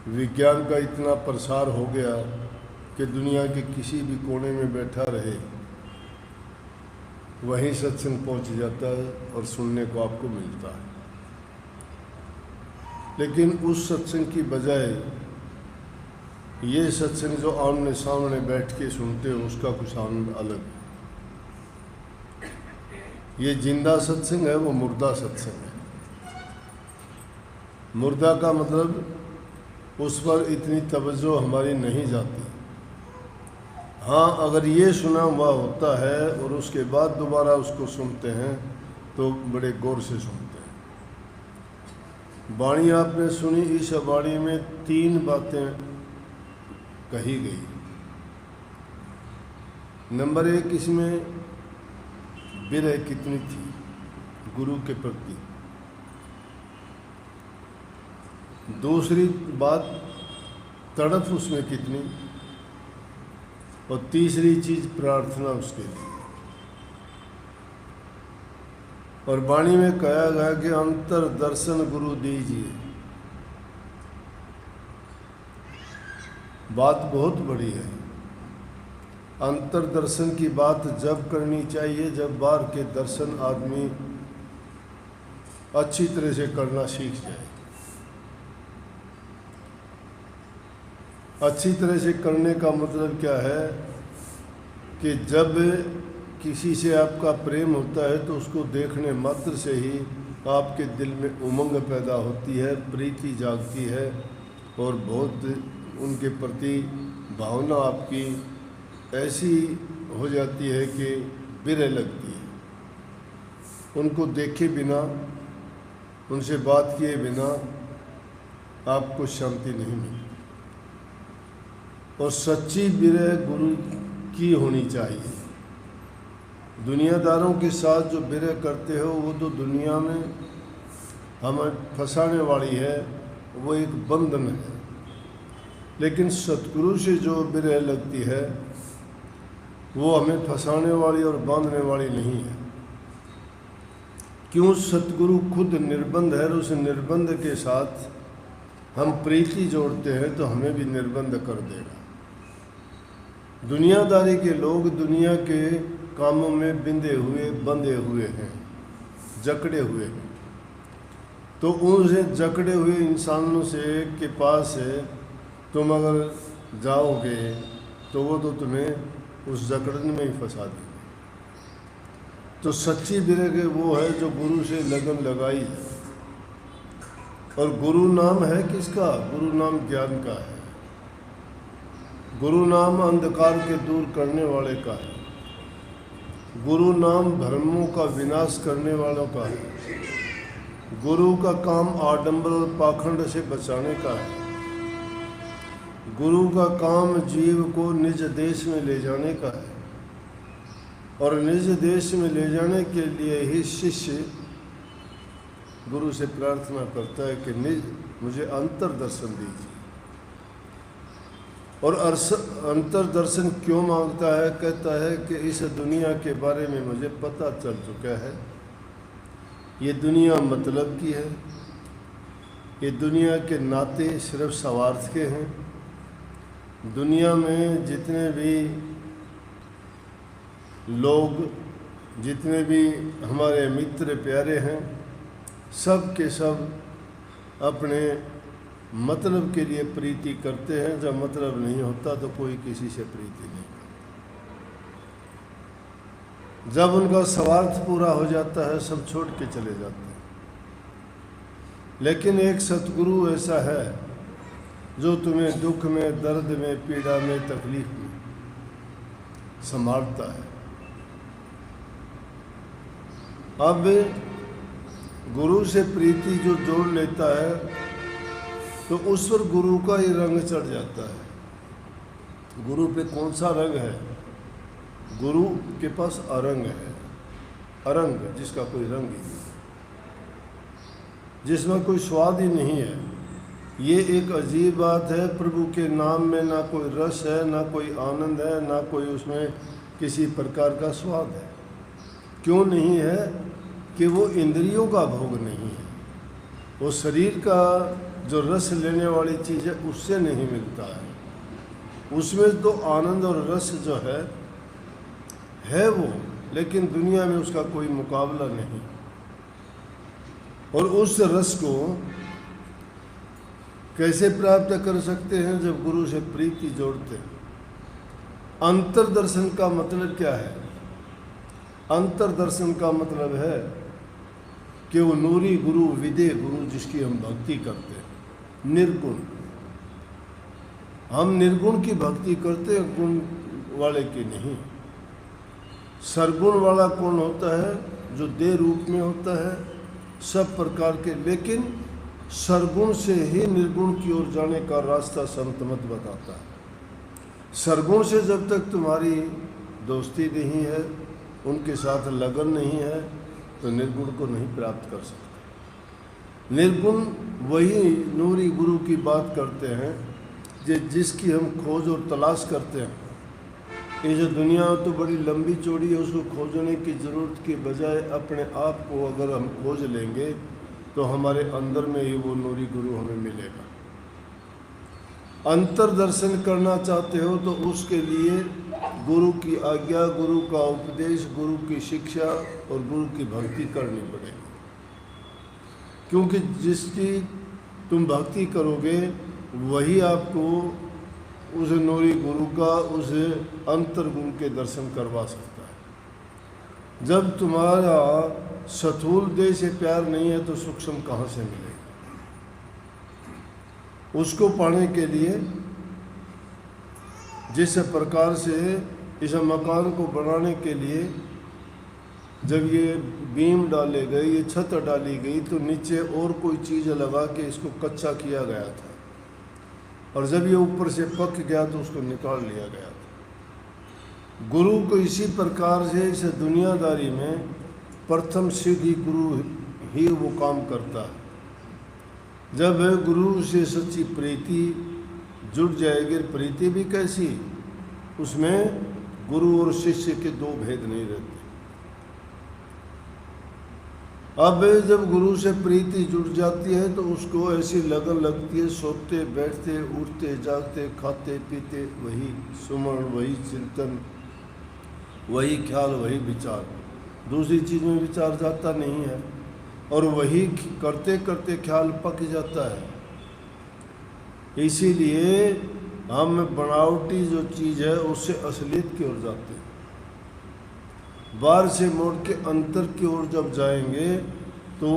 विज्ञान का इतना प्रसार हो गया कि दुनिया के किसी भी कोने में बैठा रहे वहीं सत्संग पहुंच जाता है और सुनने को आपको मिलता है। लेकिन उस सत्संग की बजाय ये सत्संग जो आमने सामने बैठ के सुनते हो उसका कुछ आनंद अलग है। ये जिंदा सत्संग है, वो मुर्दा सत्संग है। मुर्दा का मतलब उस पर इतनी तवज्जो हमारी नहीं जाती। हाँ, अगर ये सुना हुआ होता है और उसके बाद दोबारा उसको सुनते हैं तो बड़े गौर से सुनते हैं। वाणी आपने सुनी, इस वाणी में 3 बातें कही गई। नंबर 1, इसमें विरह कितनी थी गुरु के प्रति। दूसरी बात, तड़फ उसमें कितनी। और तीसरी चीज, प्रार्थना उसके लिए। और वाणी में कहा गया कि अंतर दर्शन गुरु दीजिए। बात बहुत बड़ी है। अंतर दर्शन की बात जब करनी चाहिए जब बाहर के दर्शन आदमी अच्छी तरह से करना सीख जाए। अच्छी तरह से करने का मतलब क्या है कि जब किसी से आपका प्रेम होता है तो उसको देखने मात्र से ही आपके दिल में उमंग पैदा होती है, प्रीति जागती है और बहुत उनके प्रति भावना आपकी ऐसी हो जाती है कि विरह लगती है। उनको देखे बिना, उनसे बात किए बिना आपको शांति नहीं मिलती। और सच्ची विरह गुरु की होनी चाहिए। दुनियादारों के साथ जो विरह करते हो वो तो दुनिया में हमें फंसाने वाली है, वो एक बंधन है। लेकिन सतगुरु से जो विरह लगती है वो हमें फंसाने वाली और बांधने वाली नहीं है। क्यों? सतगुरु खुद निर्बंध है और उस निर्बंध के साथ हम प्रीति जोड़ते हैं तो हमें भी निर्बंध कर देगा। दुनियादारी के लोग दुनिया के कामों में बंधे हुए हैं, जकड़े हुए हैं। तो उनसे जकड़े हुए इंसानों से के पास है तुम अगर जाओगे तो वो तो तुम्हें उस जकड़ने में ही फंसा देंगे। तो सच्ची विरह वो है जो गुरु से लगन लगाई है। और गुरु नाम है किसका? गुरु नाम ज्ञान का है। गुरु नाम अंधकार के दूर करने वाले का है। गुरु नाम भ्रमों का विनाश करने वालों का है। गुरु का काम आडंबर और पाखंड से बचाने का है। गुरु का काम जीव को निज देश में ले जाने का है। और निज देश में ले जाने के लिए ही शिष्य गुरु से प्रार्थना करता है कि निज मुझे अंतर दर्शन दीजिए। और अंतर दर्शन क्यों मांगता है? कहता है कि इस दुनिया के बारे में मुझे पता चल चुका है। ये दुनिया मतलब की है। ये दुनिया के नाते सिर्फ स्वार्थ के हैं। दुनिया में जितने भी लोग, जितने भी हमारे मित्र प्यारे हैं, सब के सब अपने मतलब के लिए प्रीति करते हैं। जब मतलब नहीं होता तो कोई किसी से प्रीति नहीं करता। जब उनका स्वार्थ पूरा हो जाता है सब छोड़ के चले जाते हैं। लेकिन एक सतगुरु ऐसा है जो तुम्हें दुख में, दर्द में, पीड़ा में, तकलीफ में संभालता है। अब गुरु से प्रीति जो जोड़ लेता है तो उस पर गुरु का ही रंग चढ़ जाता है। गुरु पे कौन सा रंग है? गुरु के पास अरंग है। अरंग जिसका कोई रंग ही नहीं, जिसमें कोई स्वाद ही नहीं है। ये एक अजीब बात है। प्रभु के नाम में ना कोई रस है, ना कोई आनंद है, ना कोई उसमें किसी प्रकार का स्वाद है। क्यों नहीं है? कि वो इंद्रियों का भोग नहीं है। वो शरीर का जो रस लेने वाली चीज़ है उससे नहीं मिलता है। उसमें तो आनंद और रस जो है वो, लेकिन दुनिया में उसका कोई मुकाबला नहीं। और उस रस को कैसे प्राप्त कर सकते हैं? जब गुरु से प्रीति जोड़ते हैं। अंतर्दर्शन का मतलब क्या है? अंतर्दर्शन का मतलब है कि वो नूरी गुरु, विदे गुरु जिसकी हम भक्ति करते हैं, निर्गुण। हम निर्गुण की भक्ति करते हैं, गुण वाले की नहीं। सरगुण वाला कौन होता है? जो देह रूप में होता है सब प्रकार के, लेकिन सरगुण से ही निर्गुण की ओर जाने का रास्ता संत मत बताता है। सरगुण से जब तक तुम्हारी दोस्ती नहीं है, उनके साथ लगन नहीं है, तो निर्गुण को नहीं प्राप्त कर सकते। निर्गुण वही नूरी गुरु की बात करते हैं जिसकी हम खोज और तलाश करते हैं। ये जो दुनिया तो बड़ी लंबी चौड़ी है, उसको खोजने की ज़रूरत के बजाय अपने आप को अगर हम खोज लेंगे तो हमारे अंदर में ही वो नूरी गुरु हमें मिलेगा। अंतर्दर्शन करना चाहते हो तो उसके लिए गुरु की आज्ञा, गुरु का उपदेश, गुरु की शिक्षा और गुरु की भक्ति करनी पड़ेगी। क्योंकि जिसकी तुम भक्ति करोगे वही आपको उस नूरी गुरु का, उस अंतर्गुण के दर्शन करवा सकता है। जब तुम्हारा स्थूल देह से प्यार नहीं है तो सूक्ष्म कहाँ से मिलेगा? उसको पाने के लिए जिस प्रकार से इस मकान को बनाने के लिए जब ये बीम डाले गए, ये छत डाली गई, तो नीचे और कोई चीज़ लगा के इसको कच्चा किया गया था, और जब ये ऊपर से पक गया तो उसको निकाल लिया गया था। गुरु को इसी प्रकार से इस दुनियादारी में प्रथम सीढ़ी गुरु ही वो काम करता है। जब गुरु से सच्ची प्रीति जुड़ जाएगी, प्रीति भी कैसी, उसमें गुरु और शिष्य के दो भेद नहीं रहते। अब जब गुरु से प्रीति जुड़ जाती है तो उसको ऐसी लगन लगती है, सोते बैठते उठते जागते खाते पीते वही सुमरण, वही चिंतन, वही ख्याल, वही विचार, दूसरी चीज़ में विचार जाता नहीं है, और वही करते करते ख्याल पक जाता है। इसीलिए हम बनावटी जो चीज़ है उससे असलियत की ओर जाते हैं। बाहर से मोड़ के अंतर की ओर जब जाएंगे तो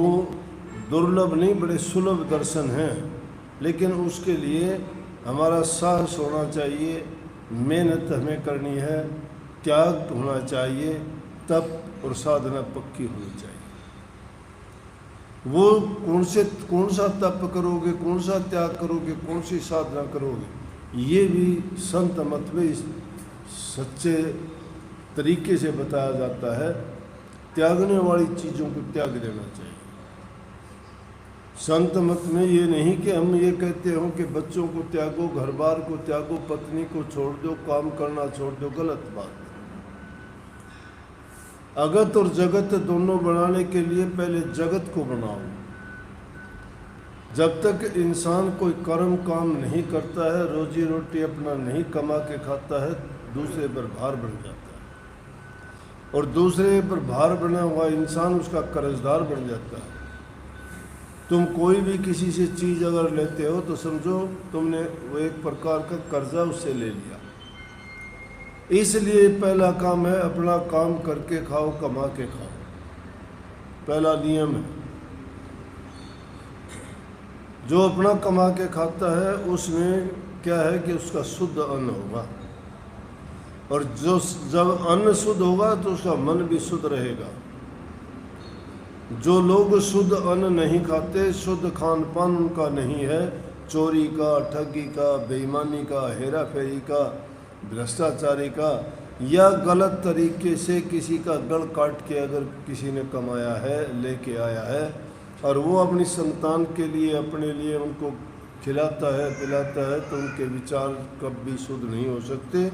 दुर्लभ नहीं, बड़े सुलभ दर्शन हैं, लेकिन उसके लिए हमारा साहस होना चाहिए, मेहनत हमें करनी है, त्याग होना चाहिए, तप और साधना पक्की होनी चाहिए। वो कौन सा तप करोगे, कौन सा त्याग करोगे, कौन सी साधना करोगे, ये भी संत मत में सच्चे तरीके से बताया जाता है। त्यागने वाली चीज़ों को त्याग देना चाहिए। संत मत में ये नहीं कि हम ये कहते हो कि बच्चों को त्यागो, घर बार को त्यागो, पत्नी को छोड़ दो, काम करना छोड़ दो, गलत बात। अगत और जगत दोनों बनाने के लिए पहले जगत को बनाओ। जब तक इंसान कोई कर्म काम नहीं करता है, रोजी रोटी अपना नहीं कमा के खाता है, दूसरे पर भार बन जाता है, और दूसरे पर भार बना हुआ इंसान उसका कर्जदार बन जाता है। तुम कोई भी किसी से चीज़ अगर लेते हो तो समझो तुमने वो एक प्रकार का कर्जा उससे ले लिया। इसलिए पहला काम है अपना काम करके खाओ, कमा के खाओ, पहला नियम है। जो अपना कमा के खाता है उसमें क्या है कि उसका शुद्ध अन्न होगा, और जो जब अन्न शुद्ध होगा तो उसका मन भी शुद्ध रहेगा। जो लोग शुद्ध अन्न नहीं खाते, शुद्ध खान पान उनका नहीं है, चोरी का, ठगी का, बेईमानी का, हेरा फेरी का, भ्रष्टाचारी का, या गलत तरीके से किसी का गल काट के अगर किसी ने कमाया है, लेके आया है, और वो अपनी संतान के लिए, अपने लिए उनको खिलाता है, पिलाता है, तो उनके विचार कभी शुद्ध नहीं हो सकते।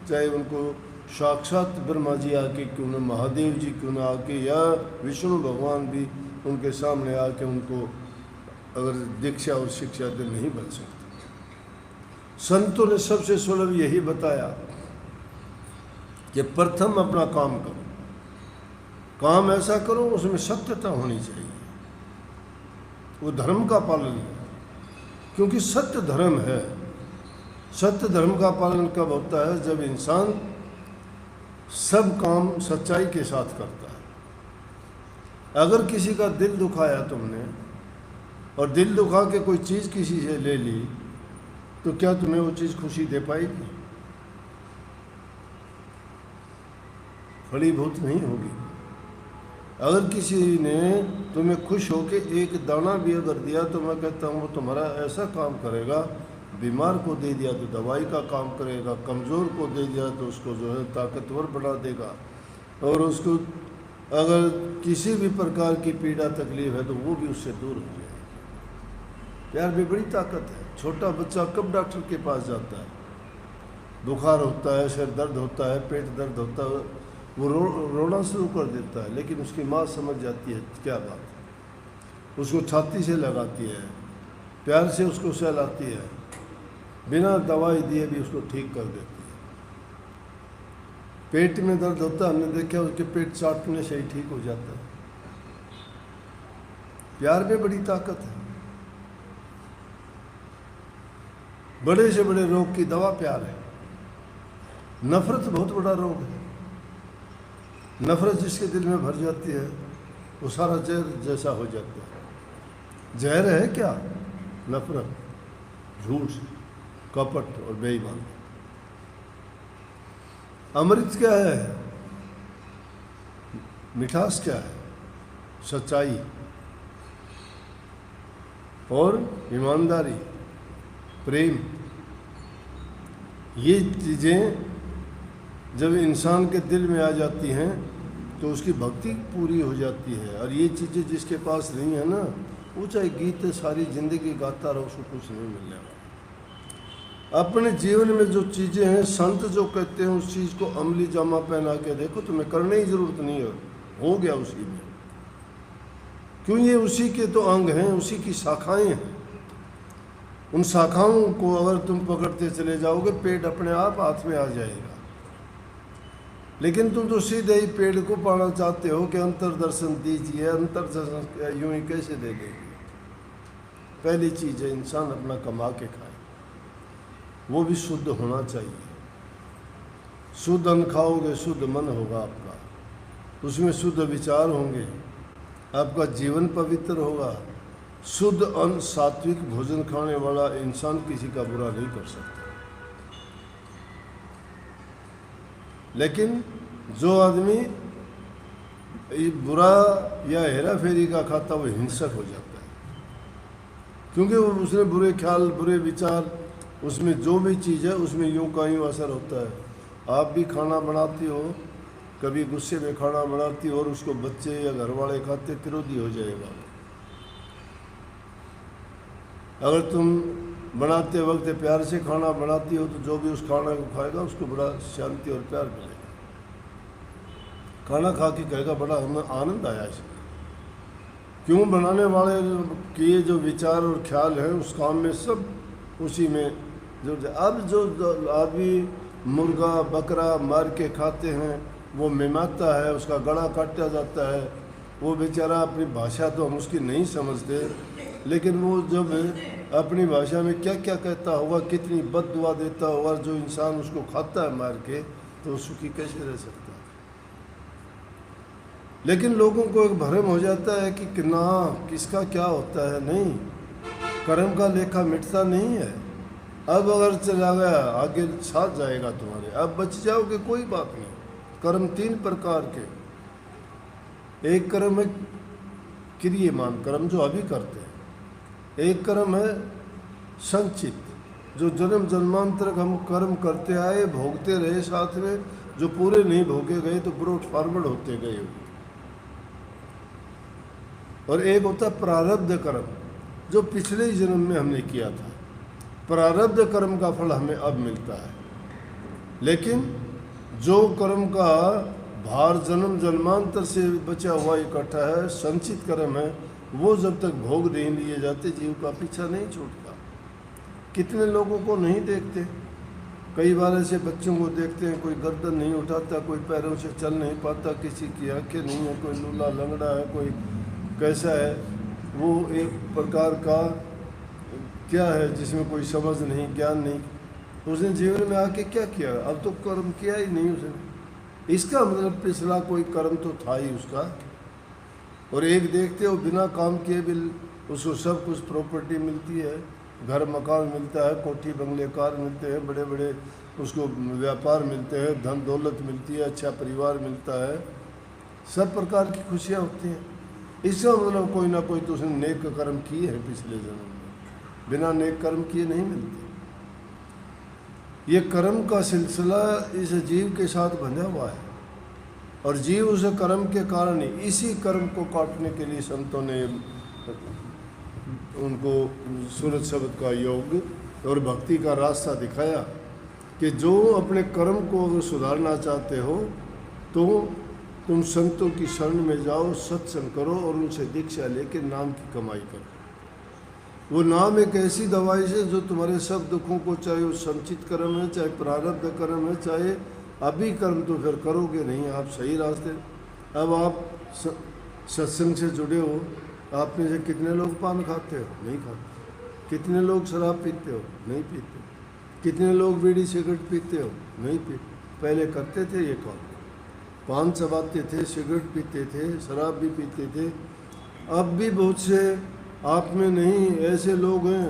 चाहे उनको साक्षात ब्रह्मा जी आके क्यों न, महादेव जी क्यों न आके, या विष्णु भगवान भी उनके सामने आके उनको अगर दीक्षा और शिक्षा से नहीं बन सकते। संतों ने सबसे सुलभ यही बताया कि प्रथम अपना काम करो, काम ऐसा करो उसमें सत्यता होनी चाहिए, वो धर्म का पालन है, क्योंकि सत्य धर्म है। सत्य धर्म का पालन कब होता है? जब इंसान सब काम सच्चाई के साथ करता है। अगर किसी का दिल दुखाया तुमने और दिल दुखा के कोई चीज़ किसी से ले ली, तो क्या तुम्हें वो चीज़ खुशी दे पाएगी? फलीभूत नहीं होगी। अगर किसी ने तुम्हें खुश होके एक दाना भी अगर दिया, तो मैं कहता हूँ वो तुम्हारा ऐसा काम करेगा। बीमार को दे दिया तो दवाई का काम करेगा, कमज़ोर को दे दिया तो उसको जो है ताकतवर बना देगा, और उसको अगर किसी भी प्रकार की पीड़ा तकलीफ है तो वो भी उससे दूर हो जाएगी। प्यार में बड़ी ताकत है। छोटा बच्चा कब डॉक्टर के पास जाता है? बुखार होता है, सिर दर्द होता है, पेट दर्द होता है, वो रोना शुरू कर देता है, लेकिन उसकी माँ समझ जाती है क्या बात है, उसको छाती से लगाती है, प्यार से उसको सहलाती है, बिना दवाई दिए भी उसको ठीक कर देती है। पेट में दर्द होता है, हमने देखा उसके पेट चाटने से ही ठीक हो जाता है। प्यार में बड़ी ताकत है। बड़े से बड़े रोग की दवा प्यार है। नफरत बहुत बड़ा रोग है। नफरत जिसके दिल में भर जाती है वो सारा जहर जैसा हो जाता है। जहर है क्या? नफरत, झूठ, कपट और बेईमान। अमृत क्या है? मिठास क्या है? सच्चाई और ईमानदारी, प्रेम। ये चीज़ें जब इंसान के दिल में आ जाती हैं तो उसकी भक्ति पूरी हो जाती है। और ये चीज़ें जिसके पास नहीं है ना, वो चाहे गीत सारी ज़िंदगी गाता रहो, उसको कुछ नहीं मिलने वाला। अपने जीवन में जो चीज़ें हैं, संत जो कहते हैं उस चीज़ को अमली जामा पहना के देखो, तुम्हें करने की ज़रूरत नहीं है, हो गया उसी में। क्यों? ये उसी के तो अंग हैं, उसी की शाखाएं हैं। उन शाखाओं को अगर तुम पकड़ते चले जाओगे, पेड़ अपने आप हाथ में आ जाएगा। लेकिन तुम तो सीधे ही पेड़ को पाना चाहते हो कि अंतर दर्शन दीजिए। अंतर दर्शन यूं ही कैसे दे देंगे? पहली चीज़ है इंसान अपना कमा के खाए, वो भी शुद्ध होना चाहिए। शुद्ध अन्न खाओगे, शुद्ध मन होगा आपका, उसमें शुद्ध विचार होंगे, आपका जीवन पवित्र होगा। शुद्ध अन्न, सात्विक भोजन खाने वाला इंसान किसी का बुरा नहीं कर सकता। लेकिन जो आदमी बुरा या हेरा फेरी का खाता, वो हिंसक हो जाता है, क्योंकि वो उसने बुरे ख्याल, बुरे विचार, उसमें जो भी चीज़ है उसमें यूं का यूं असर होता है। आप भी खाना बनाती हो, कभी गुस्से में खाना बनाती हो और उसको बच्चे या घर वाले खाते, विरोधी हो जाएगा। अगर तुम बनाते वक्त प्यार से खाना बनाती हो तो जो भी उस खाना को खाएगा उसको बड़ा शांति और प्यार मिलेगा। खाना खा के कहेगा बड़ा हमें आनंद आया इसमें। क्यों? बनाने वाले के जो विचार और ख्याल हैं उस काम में सब उसी में जुड़ जाए। अब जो आदमी मुर्गा बकरा मार के खाते हैं, वो मिमाता है, उसका गला काटा जाता है, वो बेचारा अपनी भाषा तो हम उसकी नहीं समझते, लेकिन वो जब अपनी भाषा में क्या क्या कहता होगा, कितनी बद्दुआ देता होगा, जो इंसान उसको खाता है मार के, तो सुखी कैसे रह सकता है? लेकिन लोगों को एक भ्रम हो जाता है कि ना किसका क्या होता है। नहीं, कर्म का लेखा मिटता नहीं है। अब अगर चला गया आगे साथ जाएगा तुम्हारे, अब बच जाओगे कोई बात नहीं। कर्म तीन प्रकार के, एक कर्म है क्रियमान कर्म जो अभी करते हैं, एक कर्म है संचित जो जन्म जन्मांतर हम कर्म करते आए, भोगते रहे साथ में, जो पूरे नहीं भोगे गए तो ब्रोड फॉरवर्ड होते गए। और एक होता है प्रारब्ध कर्म जो पिछले ही जन्म में हमने किया था। प्रारब्ध कर्म का फल हमें अब मिलता है, लेकिन जो कर्म का भार जन्म जन्मांतर से बचा हुआ इकट्ठा है, संचित कर्म है, वो जब तक भोग नहीं लिए जाते जीव का पीछा नहीं छूटता। कितने लोगों को नहीं देखते, कई बार ऐसे बच्चों को देखते हैं, कोई गर्दन नहीं उठाता, कोई पैरों से चल नहीं पाता, किसी की आंखें नहीं है, कोई लूला लंगड़ा है, कोई कैसा है, वो एक प्रकार का क्या है जिसमें कोई समझ नहीं, ज्ञान नहीं। उसने जीवन में आके क्या किया? अब तो कर्म किया ही नहीं उसने। इसका मतलब पिछला कोई कर्म तो था ही उसका। और एक देखते हो बिना काम किए भी उसको सब कुछ प्रॉपर्टी मिलती है, घर मकान मिलता है, कोठी बंगले कार मिलते हैं, बड़े बड़े उसको व्यापार मिलते हैं, धन दौलत मिलती है, अच्छा परिवार मिलता है, सब प्रकार की खुशियाँ होती हैं। इसका मतलब कोई ना कोई तो उसने नेक कर्म किए हैं पिछले जन्म में, बिना नेक कर्म किए नहीं मिलते। ये कर्म का सिलसिला इस जीव के साथ बंधा हुआ है और जीव उस कर्म के कारण ही, इसी कर्म को काटने के लिए संतों ने उनको सूरज शब्द का योग और भक्ति का रास्ता दिखाया कि जो अपने कर्म को अगर सुधारना चाहते हो तो तुम संतों की शरण में जाओ, सत्संग करो और उनसे दीक्षा लेके नाम की कमाई करो। वो नाम एक ऐसी दवाई है जो तुम्हारे सब दुखों को, चाहे वो संचित कर्म है, चाहे प्रारब्ध कर्म है, चाहे अभी कर्म तो फिर करोगे नहीं, आप सही रास्ते। अब आप सत्संग से जुड़े हो, आप में से कितने लोग पान खाते हो? नहीं खाते। कितने लोग शराब पीते हो? नहीं पीते। कितने लोग बीड़ी सिगरेट पीते हो? नहीं पीते। पहले करते थे ये काम, पान चबाते थे, सिगरेट पीते थे, शराब भी पीते थे। अब भी बहुत से आप में नहीं ऐसे लोग हैं,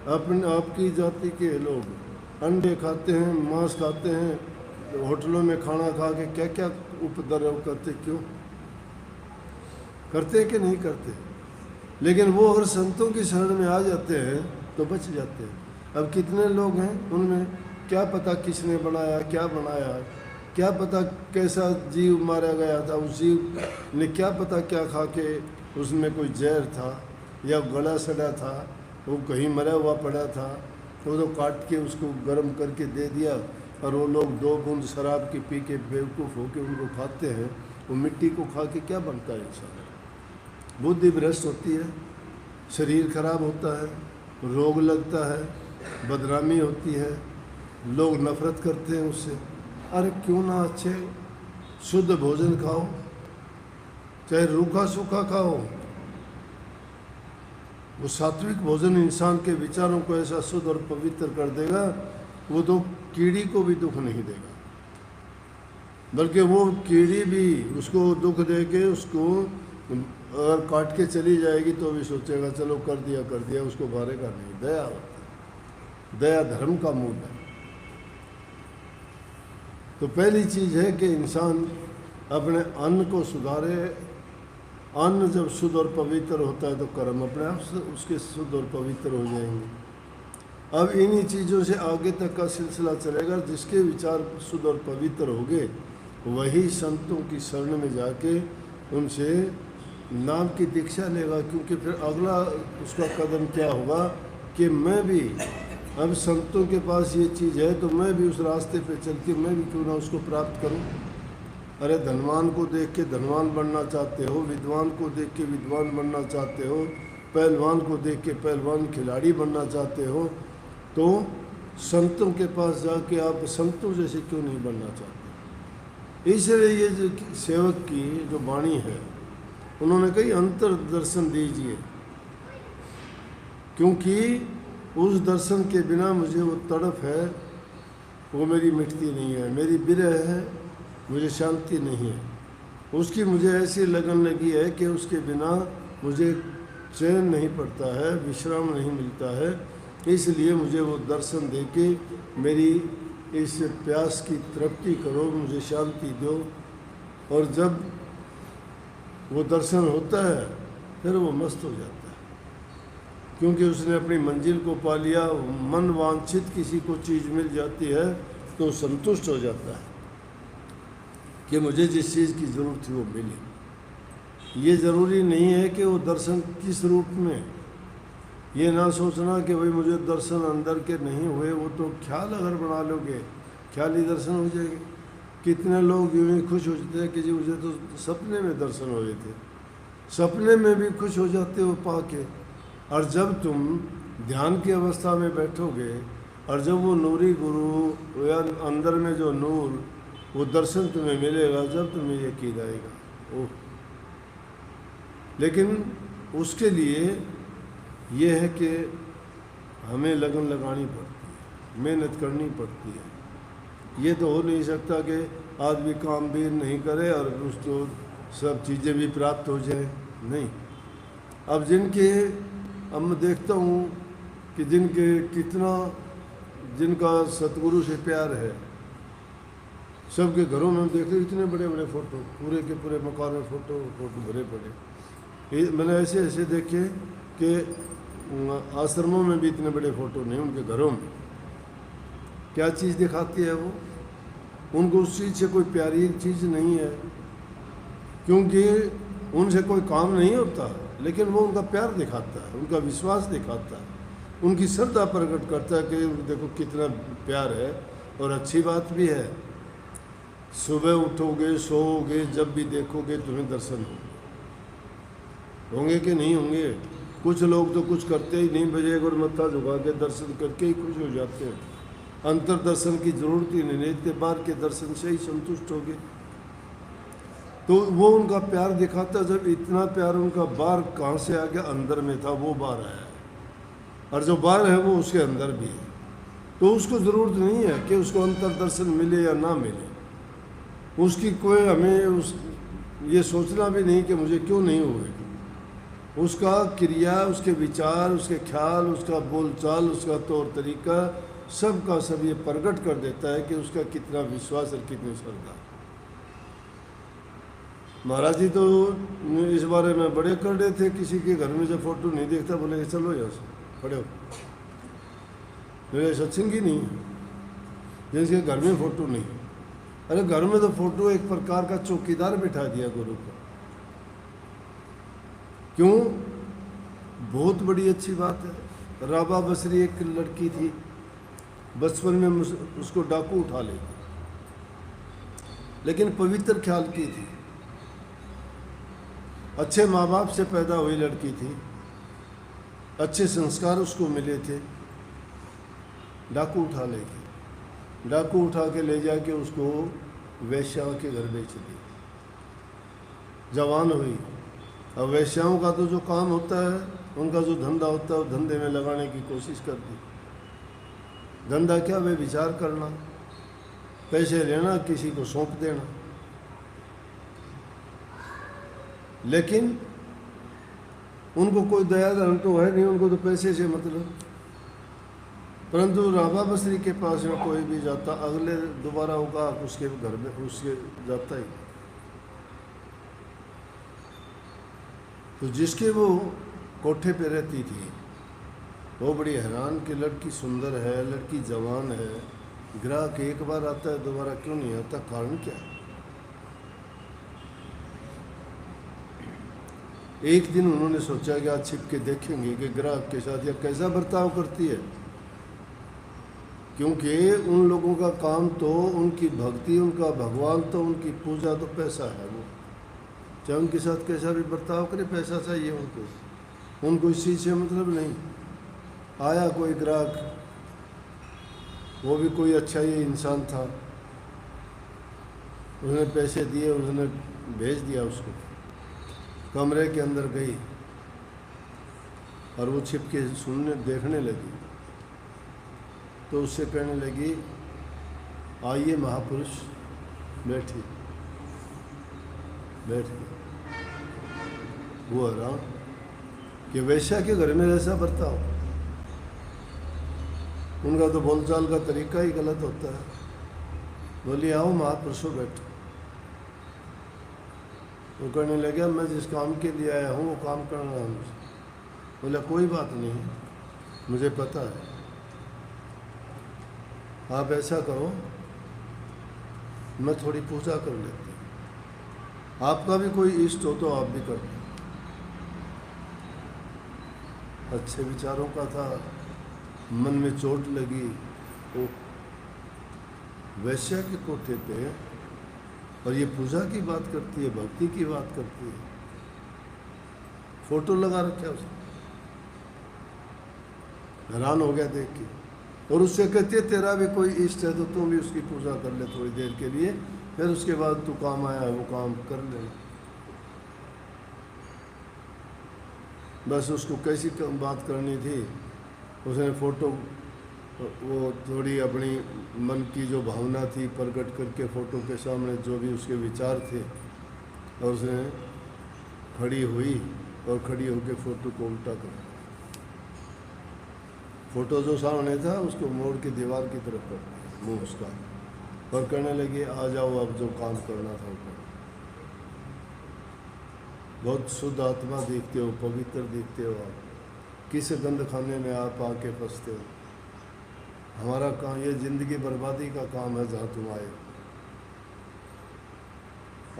अपने आपकी जाति के लोग अंडे खाते हैं, मांस खाते हैं, होटलों में खाना खा के क्या क्या उपद्रव करते। क्यों करते कि नहीं करते? लेकिन वो अगर संतों की शरण में आ जाते हैं तो बच जाते हैं। अब कितने लोग हैं उनमें क्या पता किसने बनाया, क्या बनाया, क्या पता कैसा जीव मारा गया था, उस जीव ने क्या पता क्या खा के उसमें कोई जहर था या गला सड़ा था, वो कहीं मरा हुआ पड़ा था, तो काट के उसको गर्म करके दे दिया और वो लोग 2 बूंद शराब की पी के बेवकूफ़ होके उनको खाते हैं। वो मिट्टी को खा के क्या बनता है इंसान? बुद्धि भ्रष्ट होती है, शरीर खराब होता है, रोग लगता है, बदनामी होती है, लोग नफरत करते हैं उससे। अरे क्यों ना अच्छे शुद्ध भोजन खाओ, चाहे रूखा सूखा खाओ। वो सात्विक भोजन इंसान के विचारों को ऐसा शुद्ध और पवित्र कर देगा, वो तो कीड़ी को भी दुख नहीं देगा, बल्कि वो कीड़ी भी उसको दुख दे के उसको अगर काट के चली जाएगी तो भी सोचेगा चलो कर दिया, उसको मारेगा नहीं। दया होता है, दया धर्म का मूल है। तो पहली चीज़ है कि इंसान अपने अन्न को सुधारे। अन्न जब शुद्ध और पवित्र होता है तो कर्म अपने आप से उसके शुद्ध और पवित्र हो जाएंगे। अब इन्हीं चीज़ों से आगे तक का सिलसिला चलेगा। जिसके विचार शुद्ध और पवित्र होंगे वही संतों की शरण में जाके उनसे नाम की दीक्षा लेगा, क्योंकि फिर अगला उसका कदम क्या होगा कि मैं भी अब संतों के पास ये चीज़ है तो मैं भी उस रास्ते पे चल के मैं भी क्यों ना उसको प्राप्त करूं। अरे धनवान को देख के धनवान बनना चाहते हो, विद्वान को देख के विद्वान बनना चाहते हो, पहलवान को देख के पहलवान खिलाड़ी बनना चाहते हो, तो संतों के पास जाके आप संतों जैसे क्यों नहीं बनना चाहते? इसलिए ये जो सेवक की जो वाणी है उन्होंने कही अंतर दर्शन दीजिए, क्योंकि उस दर्शन के बिना मुझे वो तड़प है वो मेरी मिटती नहीं है, मेरी विरह है, मुझे शांति नहीं है। उसकी मुझे ऐसी लगन लगी है कि उसके बिना मुझे चैन नहीं पड़ता है, विश्राम नहीं मिलता है। इसलिए मुझे वो दर्शन दे के मेरी इस प्यास की तृप्ति करो, मुझे शांति दो। और जब वो दर्शन होता है फिर वो मस्त हो जाता है, क्योंकि उसने अपनी मंजिल को पा लिया। मन वांछित किसी को चीज़ मिल जाती है तो संतुष्ट हो जाता है कि मुझे जिस चीज़ की ज़रूरत थी वो मिली। ये ज़रूरी नहीं है कि वो दर्शन किस रूप में, ये ना सोचना कि भाई मुझे दर्शन अंदर के नहीं हुए, वो तो ख्याल अगर बना लोगे ख्याली दर्शन हो जाएंगे। कितने लोग यूँ ही खुश हो जाते हैं कि जी मुझे तो सपने में दर्शन हुए थे, सपने में भी खुश हो जाते हो पाके। और जब तुम ध्यान की अवस्था में बैठोगे और जब वो नूरी गुरु या अंदर में जो नूर वो दर्शन तुम्हें मिलेगा, जब तुम्हें यकीन आएगा। ओह, लेकिन उसके लिए ये है कि हमें लगन लगानी पड़ती है, मेहनत करनी पड़ती है। ये तो हो नहीं सकता कि आदमी काम भी नहीं करे और उसको सब चीज़ें भी प्राप्त हो जाए, नहीं। अब मैं देखता हूँ कि जिनका सतगुरु से प्यार है, सबके घरों में हम देखते इतने बड़े बड़े फ़ोटो, पूरे के पूरे मकान में फ़ोटो भरे पड़े। मैंने ऐसे देखे कि आश्रमों में भी इतने बड़े फ़ोटो नहीं, उनके घरों में। क्या चीज़ दिखाती है वो? उनको उस चीज़ से कोई प्यारी चीज़ नहीं है, क्योंकि उनसे कोई काम नहीं होता, लेकिन वो उनका प्यार दिखाता है, उनका विश्वास दिखाता है, उनकी श्रद्धा प्रकट करता है कि देखो कितना प्यार है। और अच्छी बात भी है, सुबह उठोगे, सोओगे, जब भी देखोगे तुम्हें दर्शन होंगे कि नहीं होंगे? कुछ लोग तो कुछ करते ही नहीं, बजे और मत्था झुका के दर्शन करके ही खुश हो जाते हैं। अंतर दर्शन की जरूरत ही नहीं, इतने बार के दर्शन से ही संतुष्ट हो गए। तो वो उनका प्यार दिखाता। जब इतना प्यार उनका बाहर कहाँ से आ गया? अंदर में था, वो बाहर आया है, और जो बाहर है वो उसके अंदर भी है। तो उसको ज़रूरत नहीं है कि उसको अंतर दर्शन मिले या ना मिले, उसकी कोई हमें ये सोचना भी नहीं कि मुझे क्यों नहीं हुए। उसका क्रिया, उसके विचार, उसके ख्याल, उसका बोलचाल, उसका तौर तरीका, सब का सब ये प्रकट कर देता है कि उसका कितना विश्वास और कितनी श्रद्धा। महाराज जी तो इस बारे में बड़े कर रहे थे, किसी के घर में जब फोटो नहीं देखता बोले चलो यहाँ से खड़े हो। मेरे सत्संग ही नहीं है जिनके घर में फोटो नहीं। अरे घर में तो फोटो एक प्रकार का चौकीदार बिठा दिया गुरु को। क्यों? बहुत बड़ी अच्छी बात है। राबा बसरी एक लड़की थी, बचपन में उसको डाकू उठा ले, लेकिन पवित्र ख्याल की थी, अच्छे माँ बाप से पैदा हुई लड़की थी, अच्छे संस्कार उसको मिले थे। डाकू उठा ले गए, डाकू उठा के ले जाके उसको वैश्याओं के घर बेच दी। जवान हुई। अब वैश्याओं का तो जो काम होता है, उनका जो धंधा होता है, वो धंधे में लगाने की कोशिश कर दी। धंधा क्या? वे विचार करना, पैसे लेना, किसी को सौंप देना। लेकिन उनको कोई दया धर्म तो है नहीं, उनको तो पैसे से मतलब। परंतु राबा बसरी के पास में कोई भी जाता, अगले दोबारा होगा उसके घर में उसके जाता ही। तो जिसके वो कोठे पे रहती थी, वो बड़ी हैरान कि लड़की सुंदर है, लड़की जवान है, ग्राहक एक बार आता है दोबारा क्यों नहीं आता? कारण क्या है? एक दिन उन्होंने सोचा कि आज छिप के देखेंगे कि ग्राहक के साथ यह कैसा बर्ताव करती है, क्योंकि उन लोगों का काम तो उनकी भक्ति, उनका भगवान तो उनकी पूजा तो पैसा है। वो चाहे उनके साथ कैसा भी बर्ताव करे, पैसा चाहिए उनको इस चीज़ से मतलब नहीं। आया कोई ग्राहक, वो भी कोई अच्छा ही इंसान था, उसने पैसे दिए, उसने भेज दिया उसको। कमरे के अंदर गई और वो छिप के सुनने देखने लगी। तो उससे कहने लगी, आइए महापुरुष, बैठिए। बैठ गए। वो हैरान कि वैश्या के घर में ऐसा बर्ताव, उनका तो बोलचाल का तरीका ही गलत होता है। बोली आओ महापुरुषों बैठो। वो कहने लगा, मैं जिस काम के लिए आया हूँ वो काम करना है मुझे। बोला कोई बात नहीं, मुझे पता है। आप ऐसा करो, मैं थोड़ी पूजा कर लेती हूँ, आपका भी कोई इष्ट हो तो आप भी कर लो। अच्छे विचारों का था, मन में चोट लगी। वो वैश्या के कोठे पे, और ये पूजा की बात करती है, भक्ति की बात करती है। फोटो लगा रखा उसने। हैरान हो गया देख के, और उससे कहते तेरा भी कोई इष्ट है तो तुम भी उसकी पूजा कर ले थोड़ी देर के लिए, फिर उसके बाद तू काम आया वो काम कर लेना। बस उसको कैसी बात करनी थी, उसने फोटो वो थोड़ी अपनी मन की जो भावना थी प्रकट करके फोटो के सामने जो भी उसके विचार थे, और उसने खड़ी हुई और खड़ी होकर फोटो को उल्टा कर, फोटो जो सामने था उसको मोड़ के दीवार की तरफ कर मुँह उसका, और कहने लगी आ जाओ अब जो काम करना था वो। बहुत शुद्ध आत्मा देखते हो, पवित्र देखते हो आप, किस गंद खाने में आप आके फंसते हो। हमारा काम ये जिंदगी बर्बादी का काम है जहाँ तुम आए।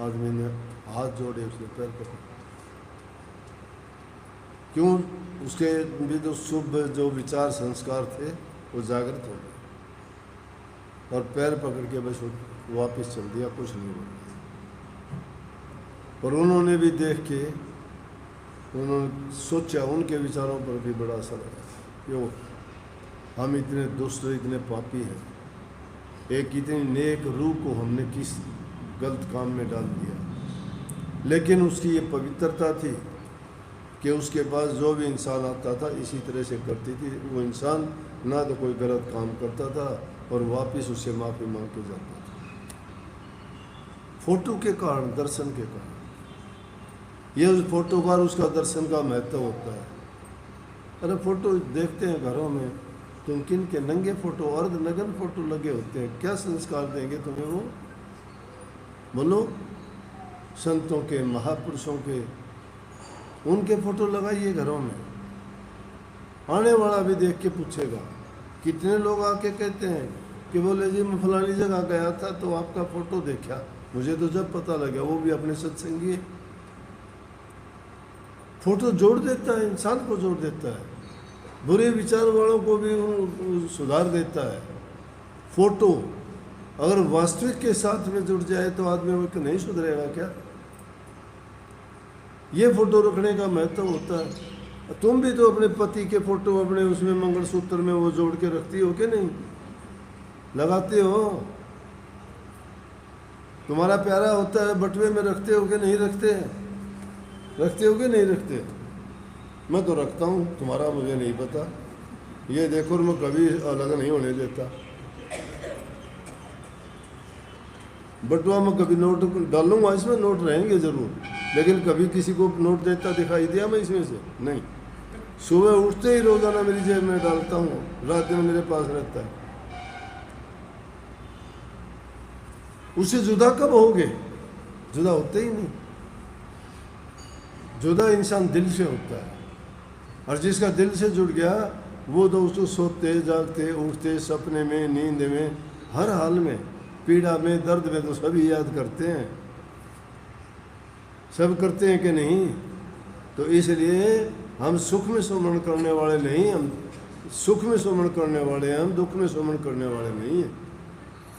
आदमी ने हाथ जोड़े, उसने पैर पकड़े, क्यों? उसके भी जो शुभ जो विचार संस्कार थे वो जागृत हो गए, और पैर पकड़ के बस वापस चल दिया, कुछ नहीं हुआ। और उन्होंने भी देख के उन्होंने सोचा, उनके विचारों पर भी बड़ा असर है। क्यों? हम इतने दुष्ट, इतने पापी हैं, एक इतनी नेक रूह को हमने किस गलत काम में डाल दिया। लेकिन उसकी ये पवित्रता थी कि उसके पास जो भी इंसान आता था इसी तरह से करती थी। वो इंसान ना तो कोई गलत काम करता था और वापस उससे माफ़ी मांग के जाता था, फोटो के कारण, दर्शन के कारण। ये उस फोटो का, उसका दर्शन का महत्व होता है। अरे फोटो देखते हैं घरों में, तुम किन के नंगे फोटो, अर्धनग्न फोटो लगे होते हैं, क्या संस्कार देंगे तुम्हें वो? बोलो, संतों के, महापुरुषों के, उनके फोटो लगाइए घरों में। आने वाला भी देख के पूछेगा। कितने लोग आके कहते हैं कि बोले जी मैं फलानी जगह गया था तो आपका फोटो देखा, मुझे तो जब पता लगा वो भी अपने सत्संगी है। फोटो जोड़ देता है, इंसान को जोड़ देता है, बुरे विचार वालों को भी सुधार देता है। फोटो अगर वास्तविक के साथ में जुड़ जाए तो आदमी वो नहीं सुधरेगा क्या? ये फोटो रखने का महत्व होता है। तुम भी तो अपने पति के फोटो अपने उसमें मंगलसूत्र में वो जोड़ के रखती हो कि नहीं? लगाते हो? तुम्हारा प्यारा होता है बटुए में रखते हो कि नहीं रखते? रखते हो कि नहीं रखते? मैं तो रखता हूँ, तुम्हारा मुझे नहीं पता। ये देखो मैं कभी अलग नहीं होने देता। बटुआ में कभी नोट डालूंगा, इसमें नोट रहेंगे जरूर, लेकिन कभी किसी को नोट देता दिखाई दिया मैं इसमें से? नहीं। सुबह उठते ही रोजाना मेरी जेब में डालता हूँ, रात दिन मेरे पास रहता है। उससे जुदा कब होगे? जुदा होते ही नहीं। जुदा इंसान दिल से होता है, और जिसका दिल से जुड़ गया वो तो उसको सोते जागते उठते सपने में नींद में हर हाल में पीड़ा में दर्द में तो सभी याद करते हैं। सब करते हैं कि नहीं? तो इसलिए हम सुख में सुमरण करने वाले नहीं, हम सुख में सुमरण करने वाले हैं, हम दुख में सुमरण करने वाले नहीं हैं।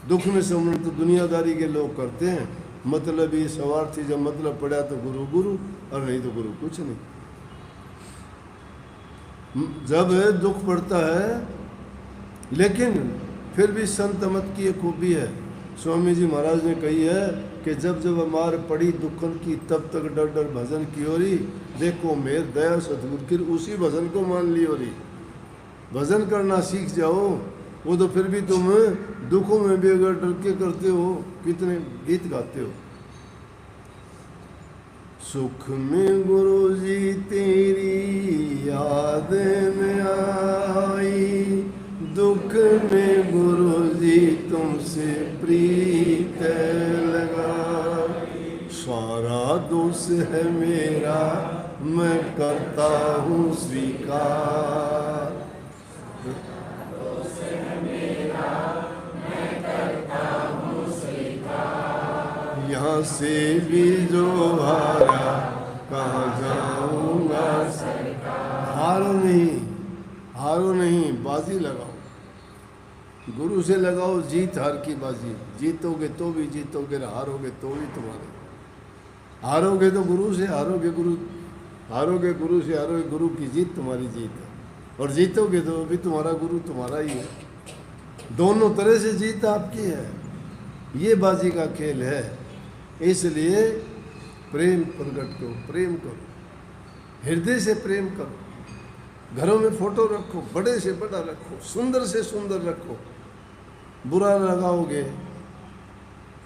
दुख में सुमरण तो दुनियादारी के लोग करते हैं, मतलब ये स्वार्थी, जब मतलब पड़ा तो गुरु गुरु और नहीं तो गुरु कुछ नहीं। जब दुख पड़ता है, लेकिन फिर भी संत मत की एक खूबी है, स्वामी जी महाराज ने कही है कि जब जब मार पड़ी दुखन की तब तक डर डर भजन की ओरी, देखो मेर दया सतगुरु की, उसी भजन को मान ली ओरी। भजन करना सीख जाओ, वो तो फिर भी तुम दुखों में भी अगर डर के करते हो, कितने गीत गाते हो। सुख में गुरु जी तेरी याद में आई, दुख में गुरु जी तुमसे प्रीत लगा। सारा दोष है मेरा मैं करता हूँ स्वीकार, यहाँ से भी जो हारा कहाँ जाऊँगा सरकार। हारो नहीं, हारो नहीं, बाजी लगाओ, गुरु से लगाओ जीत हार की बाजी। जीतोगे तो भी जीतोगे, हारोगे तो भी तुम्हारे। हारोगे तो गुरु से हारोगे, गुरु हारोगे गुरु से, हारोगे, गुरु की जीत तुम्हारी जीत है, और जीतोगे तो भी तुम्हारा गुरु तुम्हारा ही है। दोनों तरह से जीत आपकी है, ये बाजी का खेल है। इसलिए प्रेम प्रकट करो, प्रेम करो, हृदय से प्रेम करो। घरों में फोटो रखो, बड़े से बड़ा रखो, सुंदर से सुंदर रखो। बुरा लगाओगे,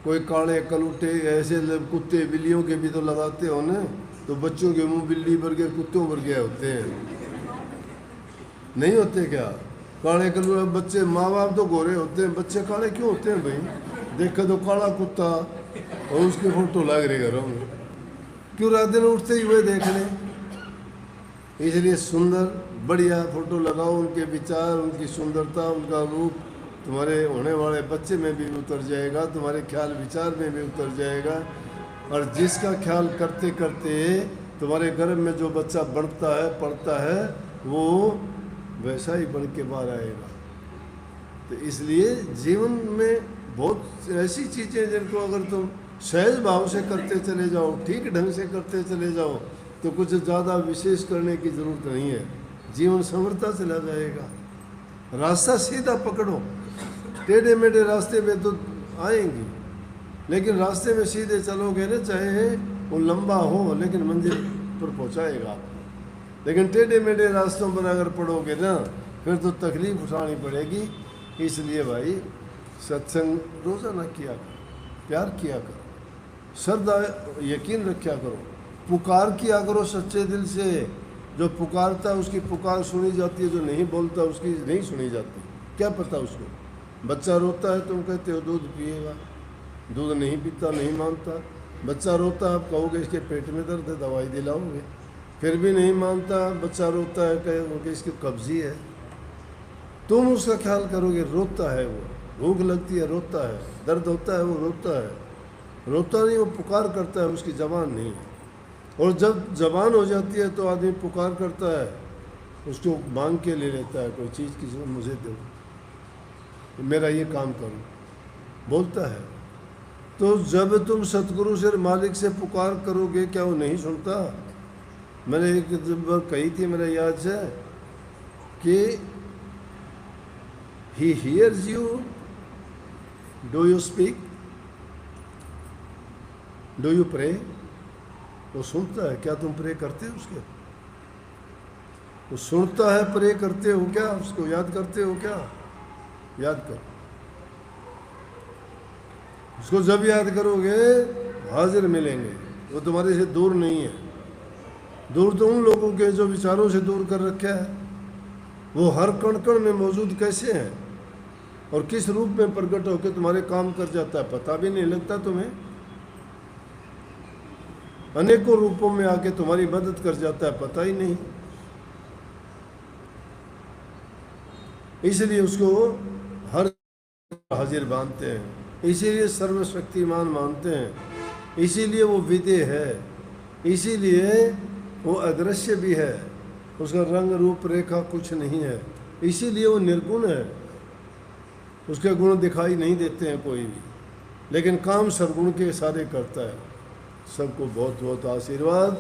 कोई काले कलूटे ऐसे कुत्ते बिल्लियों के भी तो लगाते हो ना, तो बच्चों के मुंह बिल्ली भर के कुत्तों भर गए होते हैं, नहीं होते क्या? काले कलू बच्चे, माँ बाप तो गोरे होते हैं, बच्चे काले क्यों होते हैं भाई? देखा तो काला कुत्ता और उसके फोटो लग रहे घरों में, क्यों? रात दिन उठते ही हुए देख लें। इसलिए सुंदर बढ़िया फोटो लगाओ, उनके विचार, उनकी सुंदरता, उनका रूप तुम्हारे होने वाले बच्चे में भी उतर जाएगा, तुम्हारे ख्याल विचार में भी उतर जाएगा। और जिसका ख्याल करते करते तुम्हारे गर्भ में जो बच्चा बढ़ता है, पढ़ता है, वो वैसा ही बढ़ के बाहर आएगा। तो इसलिए जीवन में बहुत ऐसी चीज़ें जिनको अगर तुम सहज भाव से करते चले जाओ, ठीक ढंग से करते चले जाओ, तो कुछ ज़्यादा विशेष करने की ज़रूरत नहीं है, जीवन संवरता चला जाएगा। रास्ता सीधा पकड़ो, टेढ़े मेढ़े रास्ते में तो आएंगी, लेकिन रास्ते में सीधे चलोगे ना, चाहे वो लंबा हो लेकिन मंजिल पर पहुंचाएगा आपको। लेकिन टेढ़े मेढ़े रास्तों पर अगर पड़ोगे ना, फिर तो तकलीफ उठानी पड़ेगी। इसलिए भाई सत्संग रोज़ाना किया करो, प्यार किया करो, श्रद्धा यकीन रखा करो, पुकार किया करो सच्चे दिल से। जो पुकारता है उसकी पुकार सुनी जाती है, जो नहीं बोलता उसकी नहीं सुनी जाती। क्या पता उसको? बच्चा रोता है, तुम कहते हो दूध पिएगा, दूध नहीं पीता, नहीं मानता। बच्चा रोता है, आप कहोगे इसके पेट में दर्द है, दवाई दिलाओगे, फिर भी नहीं मानता। बच्चा रोता है, कहोगे इसकी कब्जी है, तुम उसका ख्याल करोगे। रोता है वो, भूख लगती है रोता है, दर्द होता है वो रोता है, रोता नहीं, वो पुकार करता है, उसकी ज़बान नहीं है। और जब ज़बान हो जाती है तो आदमी पुकार करता है, उसको मांग के ले लेता है कोई चीज़, किसी को मुझे दो, मेरा ये काम करो, बोलता है। तो जब तुम सतगुरु से, मालिक से पुकार करोगे, क्या वो नहीं सुनता? मैंने एक बार कही थी, मेरा याद है कि He hears you, do you speak, do you pray? वो सुनता है, क्या तुम प्रे करते हो उसके? वो सुनता है, प्रे करते हो क्या? उसको याद करते हो क्या? याद करो उसको। जब याद करोगे हाजिर मिलेंगे, वो तुम्हारे से दूर नहीं है। दूर तो उन लोगों के जो विचारों से दूर कर रखा है। वो हर कण कण में मौजूद कैसे हैं और किस रूप में प्रकट होकर तुम्हारे काम कर जाता है, पता भी नहीं लगता तुम्हें। अनेकों रूपों में आके तुम्हारी मदद कर जाता है, पता ही नहीं। इसलिए उसको हर हाजिर मानते हैं, इसीलिए सर्वशक्तिमान मानते हैं, इसीलिए वो विदेह है, इसीलिए वो अदृश्य भी है, उसका रंग रूप रेखा कुछ नहीं है, इसीलिए वो निर्गुण है, उसके गुण दिखाई नहीं देते हैं कोई भी, लेकिन काम सर्वगुण के सारे करता है। सबको बहुत बहुत आशीर्वाद।